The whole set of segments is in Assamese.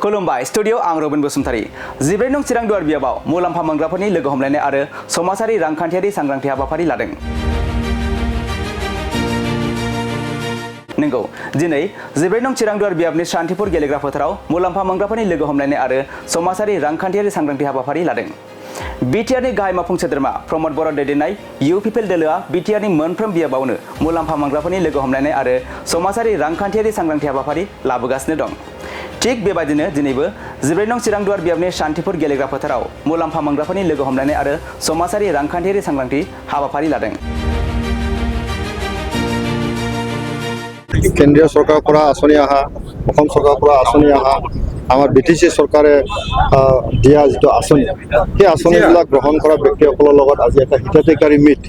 खुलुमबाय स्टुडियो आं रबिन बसुमतारी 14 नं चिरां दुवार बियाबाव मुलाम्फा मोनग्राफोरनि लोगो हमलायनाय आरो समाजारि रांखान्थियारि सांग्रांथि हाबाफारि लादों। नंगौ दिनै 14 नं चिरां दुवार बियाबनि शान्तिपुर गेलेग्रा फोथाराव मुलाम्फा मोनग्राफोरनि लोगो हमलायनाय आरो समाजारि रांखान्थियारि सांग्रांथि हाबाफारि लादों। बिटिआरनि गाहाय मावफुं सोद्रोमा प्रमद बर' दैदेननाय इउ पिपिएल दोलोआ बिटिआरनि मोनफ्रोम बियाबावनो मुलाम्फा मोनग्राफोरनि लोगो हमलायनाय आरो समाजारि रांखान्थियारि सांग्रांथि हाबाफारि लाबोगासिनो दं। थिग बेबायदिनो दिनैबो 14 नं चिरां दुवार बियाबनि शान्तिपुर गेलेग्रा फोथाराव मुलाम्फा मोनग्राफोरनि लोगो हमलायनाय आरो समाजारि रांखान्थियारि सांग्रांथि हाबाफारि लादों। केन्द्रीय सरकार পৰা আঁচনি আহা অসম চৰকাৰৰ পৰা আঁচনি আহা আমাৰ বিটিচি চৰকাৰে দিয়া যিটো আঁচনি সেই আঁচনিবিলাক গ্ৰহণ কৰা ব্যক্তিসকলৰ লগত আজি এটা হিতাধিকাৰী মিট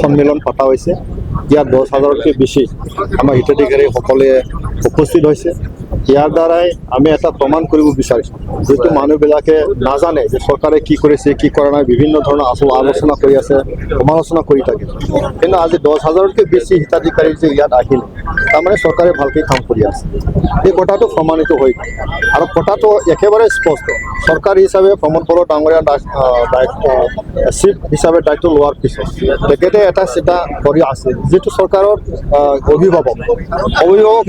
সন্মিলন পতা হৈছে। ইয়াত 10,000তকৈ বেছি আমাৰ হিতাধিকাৰীসকলে উপস্থিত হৈছে। ইয়াৰ দ্বাৰাই আমি এটা প্ৰমাণ কৰিব বিচাৰিছোঁ যিটো মানুহবিলাকে নাজানে যে চৰকাৰে কি কৰিছে কি কৰা নাই বিভিন্ন ধৰণৰ আলোচনা কৰি আছে সমালোচনা কৰি থাকে, কিন্তু আজি 10,000তকৈ বেছি হিতাধিকাৰী যে ইয়াত আহিল তাৰমানে চৰকাৰে ভালকৈ কাম কৰি আছে। এই কথাটো প্ৰমাণিত হৈ আৰু কথাটো একেবাৰে স্পষ্ট। চৰকাৰ হিচাপে প্ৰমোদ বড়ো ডাঙৰীয়া চিফ হিচাপে দায়িত্ব লোৱাৰ পিছত তেখেতে এটা চিন্তা কৰি আছে যিটো চৰকাৰৰ অভিভাৱক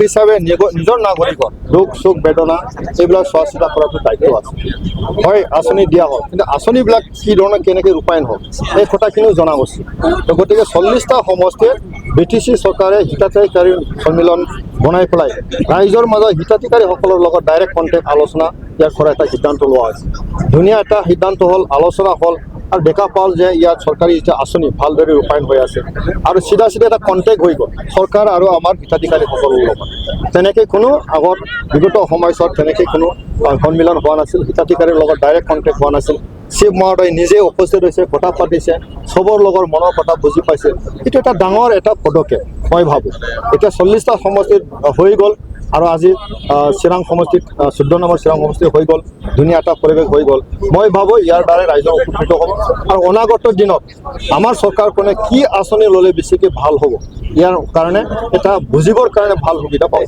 হিচাপে নিজৰ নাগৰিকৰ দুখ সুখ বেদনা এইবিলাক চোৱা চিতা কৰাটো দায়িত্ব আছে। হয় আঁচনি দিয়া হ'ল, কিন্তু আঁচনিবিলাক কি ধৰণে কেনেকৈ ৰূপায়ণ হ'ল এই কথাখিনিও জনা উচিত। তো গতিকে 40টা সমষ্টিত বিটিচি চৰকাৰে হিতাধিকাৰী সন্মিলন বনাই পেলাই ৰাইজৰ মাজত হিতাধিকাৰীসকলৰ লগত ডাইৰেক্ট কণ্টেক্ট আলোচনা ইয়াৰ পৰা এটা সিদ্ধান্ত লোৱা হৈছে। ধুনীয়া এটা সিদ্ধান্ত হ'ল, আলোচনা হ'ল আৰু দেখা পাল যে ইয়াত চৰকাৰী যিটো আঁচনি ভালদৰে ৰূপায়ণ হৈ আছে আৰু চিধা এটা কণ্টেক্ট হৈ গ'ল চৰকাৰ আৰু আমাৰ হিতাধিকাৰীসকলৰ লগত। তেনেকৈ কোনো আগত বিগত সময়ছোৱাত তেনেকৈ কোনো সন্মিলন হোৱা নাছিল, হিতাধিকাৰীৰ লগত ডাইৰেক্ট কণ্টেক্ট হোৱা নাছিল। চিফ মহোদয় নিজে উপস্থিত হৈছে, কথা পাতিছে, চবৰ লগৰ মনৰ কথা বুজি পাইছে। এইটো এটা ডাঙৰ এটা পদক্ষেপ মই ভাবোঁ। এতিয়া 40টা সমষ্টিত হৈ গ'ল আৰু আজি চিৰাং সমষ্টিত 14 নম্বৰ চিৰাং সমষ্টি হৈ গ'ল, ধুনীয়া এটা পৰিৱেশ হৈ গ'ল। মই ভাবোঁ ইয়াৰ দ্বাৰাই ৰাইজৰ উপকৃত হ'ব আৰু অনাগত দিনত আমাৰ চৰকাৰখনে কি আঁচনি ল'লে বেছিকৈ ভাল হ'ব ইয়াৰ কাৰণে এটা বুজিবৰ কাৰণে ভাল সুবিধা পাব।